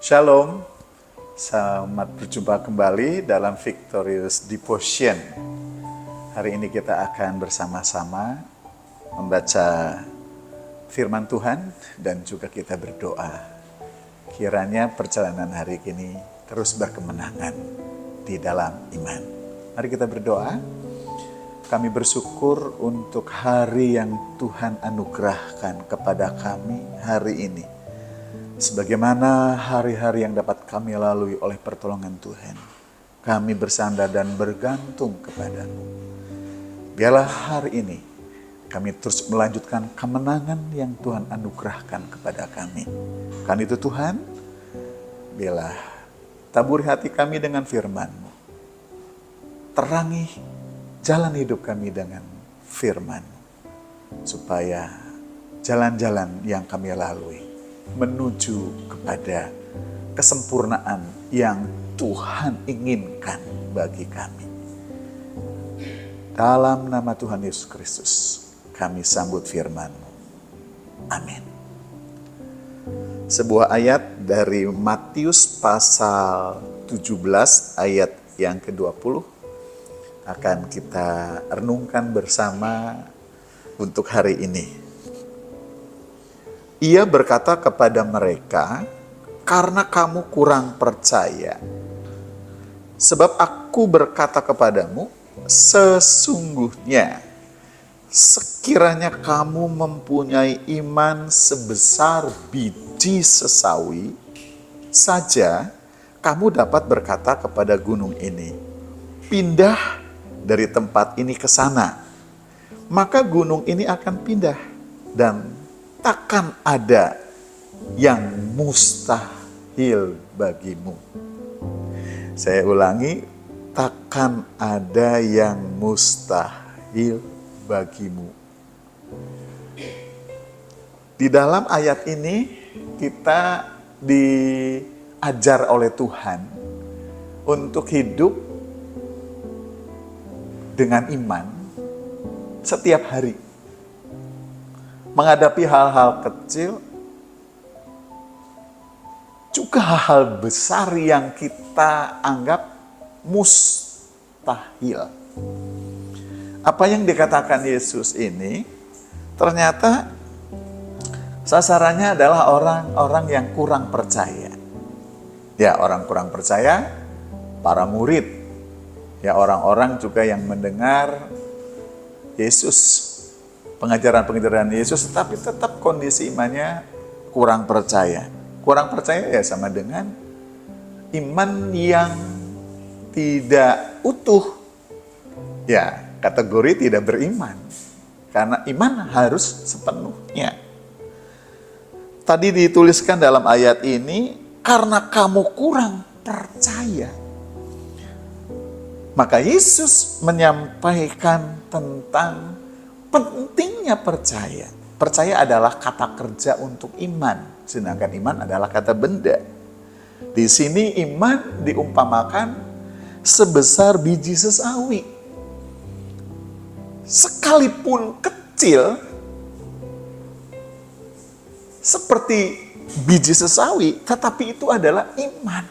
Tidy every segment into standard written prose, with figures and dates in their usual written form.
Shalom, selamat berjumpa kembali dalam Victorious Devotion. Hari ini kita akan bersama-sama membaca firman Tuhan dan juga kita berdoa. Kiranya perjalanan hari ini terus berkemenangan di dalam iman. Mari kita berdoa. Kami bersyukur untuk hari yang Tuhan anugerahkan kepada kami hari ini. Sebagaimana hari-hari yang dapat kami lalui oleh pertolongan Tuhan, kami bersandar dan bergantung kepadamu. Biarlah hari ini kami terus melanjutkan kemenangan yang Tuhan anugerahkan kepada kami. Karena itu Tuhan, biarlah taburi hati kami dengan firman-Mu. Terangi jalan hidup kami dengan firman-Mu. Supaya jalan-jalan yang kami lalui menuju kepada kesempurnaan yang Tuhan inginkan bagi kami. Dalam nama Tuhan Yesus Kristus, kami sambut firman-Mu. Amin. Sebuah ayat dari Matius pasal 17 ayat yang ke-20 akan kita renungkan bersama untuk hari ini. Ia berkata kepada mereka, "Karena kamu kurang percaya. Sebab aku berkata kepadamu, sesungguhnya sekiranya kamu mempunyai iman sebesar biji sesawi saja, kamu dapat berkata kepada gunung ini, pindah dari tempat ini ke sana. Maka gunung ini akan pindah dan takkan ada yang mustahil bagimu." Saya ulangi, takkan ada yang mustahil bagimu. Di dalam ayat ini kita diajar oleh Tuhan untuk hidup dengan iman setiap hari. Menghadapi hal-hal kecil, juga hal-hal besar yang kita anggap mustahil. Apa yang dikatakan Yesus ini, ternyata sasarannya adalah orang-orang yang kurang percaya. Ya, orang kurang percaya, para murid. Ya, orang-orang juga yang mendengar Yesus, pengajaran-pengajaran Yesus, tetapi tetap kondisi imannya kurang percaya. Kurang percaya ya sama dengan iman yang tidak utuh. Ya, kategori tidak beriman. Karena iman harus sepenuhnya. Tadi dituliskan dalam ayat ini, karena kamu kurang percaya. Maka Yesus menyampaikan tentang pentingnya percaya. Percaya adalah kata kerja untuk iman, sedangkan iman adalah kata benda. Di sini iman diumpamakan sebesar biji sesawi. Sekalipun kecil, seperti biji sesawi, tetapi itu adalah iman.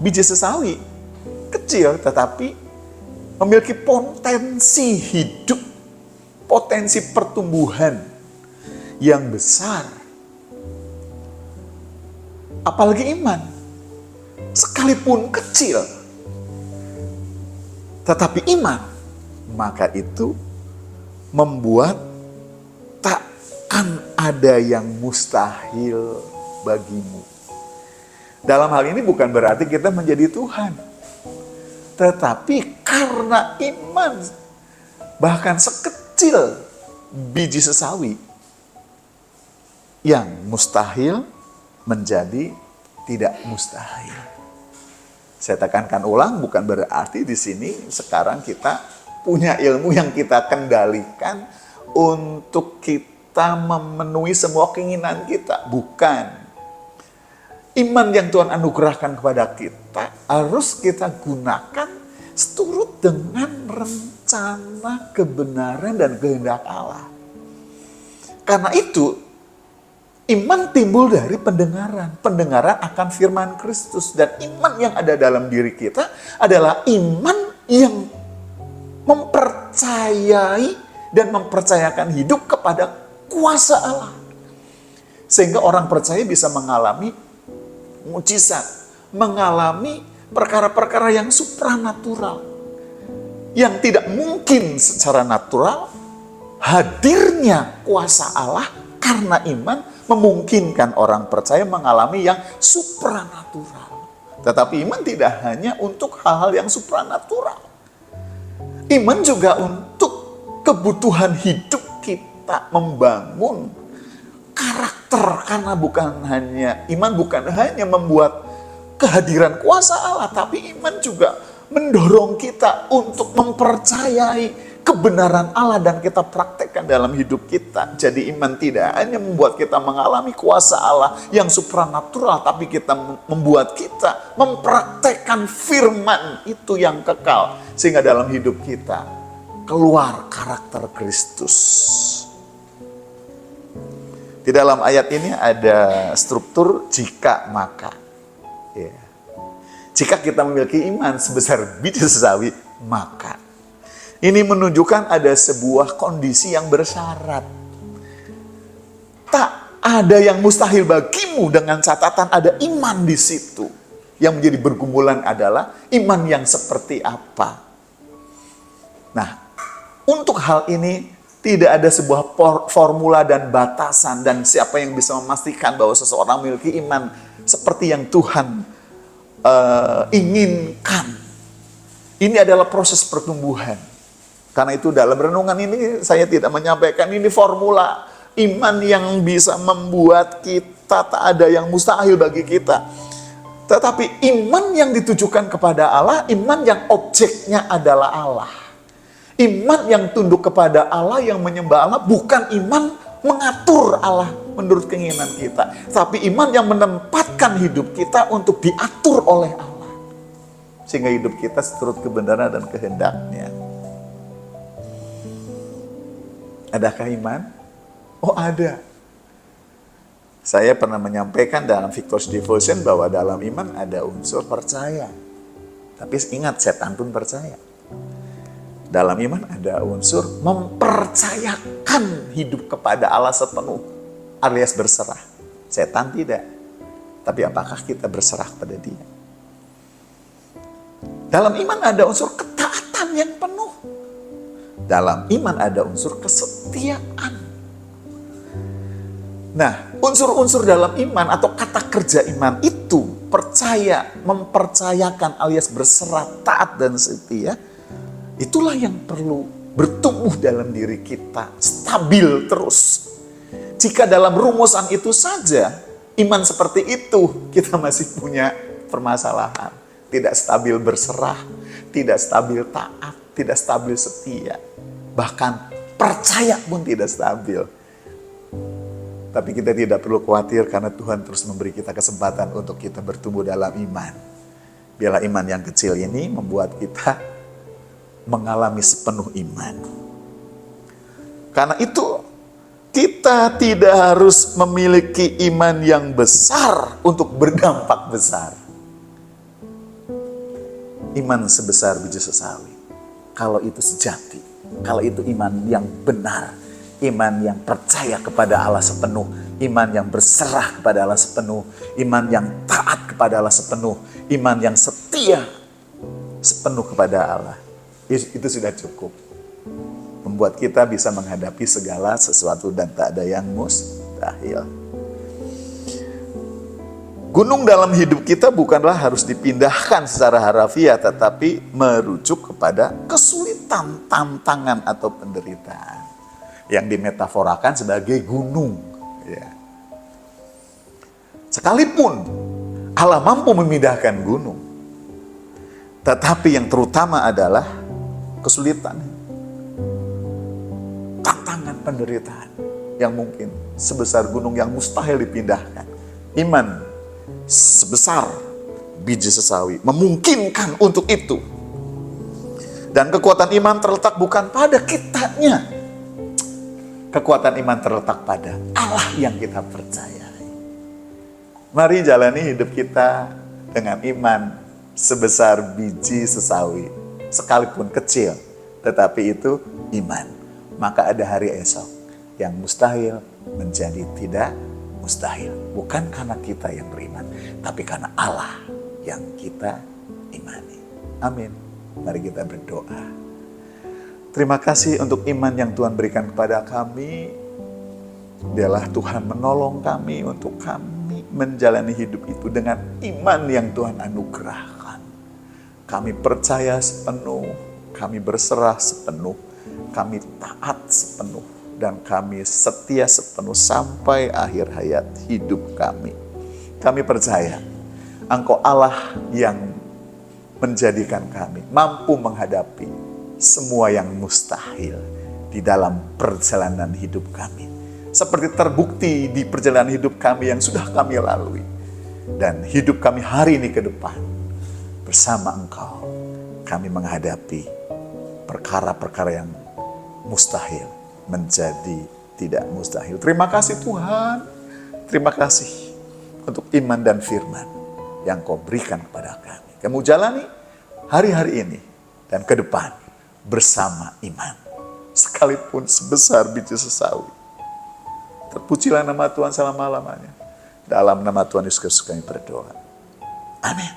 Biji sesawi kecil, tetapi memiliki potensi hidup, potensi pertumbuhan yang besar. Apalagi iman, sekalipun kecil, tetapi iman, maka itu membuat takkan ada yang mustahil bagimu. Dalam hal ini bukan berarti kita menjadi Tuhan, tetapi karena iman, bahkan sekecil biji sesawi, yang mustahil menjadi tidak mustahil. Saya tekankan ulang, bukan berarti di sini sekarang kita punya ilmu yang kita kendalikan untuk kita memenuhi semua keinginan kita. Bukan. Iman yang Tuhan anugerahkan kepada kita harus kita gunakan seturut dengan rencana kebenaran dan kehendak Allah. Karena itu, Iman timbul dari pendengaran. Pendengaran akan firman Kristus. Dan iman yang ada dalam diri kita adalah iman yang mempercayai dan mempercayakan hidup kepada kuasa Allah. Sehingga orang percaya bisa mengalami mukjizat, mengalami perkara-perkara yang supranatural. Yang tidak mungkin secara natural, hadirnya kuasa Allah karena iman memungkinkan orang percaya mengalami yang supranatural. Tetapi iman tidak hanya untuk hal-hal yang supranatural. Iman juga untuk kebutuhan hidup kita, membangun karakter. Karena iman bukan hanya membuat kehadiran kuasa Allah, tapi iman juga mendorong kita untuk mempercayai kebenaran Allah dan kita praktekkan dalam hidup kita. Jadi iman tidak hanya membuat kita mengalami kuasa Allah yang supranatural, tapi membuat kita mempraktekkan firman itu yang kekal. Sehingga dalam hidup kita keluar karakter Kristus. Di dalam ayat ini ada struktur jika maka. Ya. Jika kita memiliki iman sebesar biji sesawi, maka. Ini menunjukkan ada sebuah kondisi yang bersyarat. Tak ada yang mustahil bagimu dengan catatan ada iman di situ. Yang menjadi bergumulan adalah iman yang seperti apa. Nah, untuk hal ini tidak ada sebuah formula dan batasan, dan siapa yang bisa memastikan bahwa seseorang memiliki iman seperti yang Tuhan inginkan. Ini adalah proses pertumbuhan. Karena itu dalam renungan ini saya tidak menyampaikan ini formula iman yang bisa membuat kita tak ada yang mustahil bagi kita. Tetapi iman yang ditujukan kepada Allah, iman yang objeknya adalah Allah. Iman yang tunduk kepada Allah, yang menyembah Allah, bukan iman mengatur Allah menurut keinginan kita. Tapi iman yang menempatkan hidup kita untuk diatur oleh Allah. Sehingga hidup kita seturut kebenaran dan kehendaknya. Adakah iman? Oh, ada. Saya pernah menyampaikan dalam Victor's Devotion bahwa dalam iman ada unsur percaya. Tapi ingat, setan pun percaya. Dalam iman ada unsur mempercayakan hidup kepada Allah sepenuh, alias berserah. Setan tidak. Tapi apakah kita berserah pada Dia? Dalam iman ada unsur ketaatan yang penuh. Dalam iman ada unsur kesetiaan. Nah, unsur-unsur dalam iman atau kata kerja iman itu percaya, mempercayakan alias berserah, taat dan setia. Itulah yang perlu bertumbuh dalam diri kita, stabil terus. Jika dalam rumusan itu saja, iman seperti itu, kita masih punya permasalahan. Tidak stabil berserah, tidak stabil taat, tidak stabil setia. Bahkan percaya pun tidak stabil. Tapi kita tidak perlu khawatir karena Tuhan terus memberi kita kesempatan untuk kita bertumbuh dalam iman. Biarlah iman yang kecil ini membuat kita mengalami sepenuh iman. Karena itu kita tidak harus memiliki iman yang besar untuk berdampak besar. Iman sebesar biji sesawi. Kalau itu sejati, kalau itu iman yang benar, iman yang percaya kepada Allah sepenuh, iman yang berserah kepada Allah sepenuh, iman yang taat kepada Allah sepenuh, iman yang setia sepenuh kepada Allah. Itu sudah cukup membuat kita bisa menghadapi segala sesuatu dan tak ada yang mustahil. Gunung dalam hidup kita bukanlah harus dipindahkan secara harafiah, tetapi merujuk kepada kesulitan, tantangan, atau penderitaan yang dimetaforakan sebagai gunung. Ya. Sekalipun Allah mampu memindahkan gunung, tetapi yang terutama adalah kesulitan, tantangan, penderitaan yang mungkin sebesar gunung yang mustahil dipindahkan. Iman sebesar biji sesawi memungkinkan untuk itu. Dan kekuatan iman terletak bukan pada kitanya. Kekuatan iman terletak pada Allah yang kita percaya. Mari jalani hidup kita dengan iman sebesar biji sesawi, sekalipun kecil, tetapi itu iman. Maka ada hari esok yang mustahil menjadi tidak mustahil. Bukan karena kita yang beriman, tapi karena Allah yang kita imani. Amin. Mari kita berdoa. Terima kasih untuk iman yang Tuhan berikan kepada kami. Dialah Tuhan menolong kami untuk kami menjalani hidup itu dengan iman yang Tuhan anugerahkan. Kami percaya sepenuh, kami berserah sepenuh, kami taat sepenuh, dan kami setia sepenuh sampai akhir hayat hidup kami. Kami percaya Engkau Allah yang menjadikan kami mampu menghadapi semua yang mustahil di dalam perjalanan hidup kami. Seperti terbukti di perjalanan hidup kami yang sudah kami lalui. Dan hidup kami hari ini ke depan. Bersama Engkau, kami menghadapi perkara-perkara yang mustahil menjadi tidak mustahil. Terima kasih Tuhan. Terima kasih untuk iman dan firman yang Kau berikan kepada kami. Kamu jalani hari-hari ini dan ke depan bersama iman. Sekalipun sebesar biji sesawi. Terpujilah nama Tuhan selama-lamanya. Dalam nama Tuhan Yesus Kristus kami berdoa. Amin.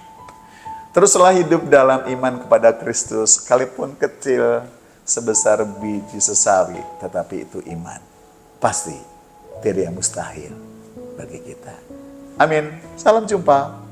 Teruslah hidup dalam iman kepada Kristus, sekalipun kecil sebesar biji sesawi, tetapi itu iman. Pasti tidak mustahil bagi kita. Amin. Salam jumpa.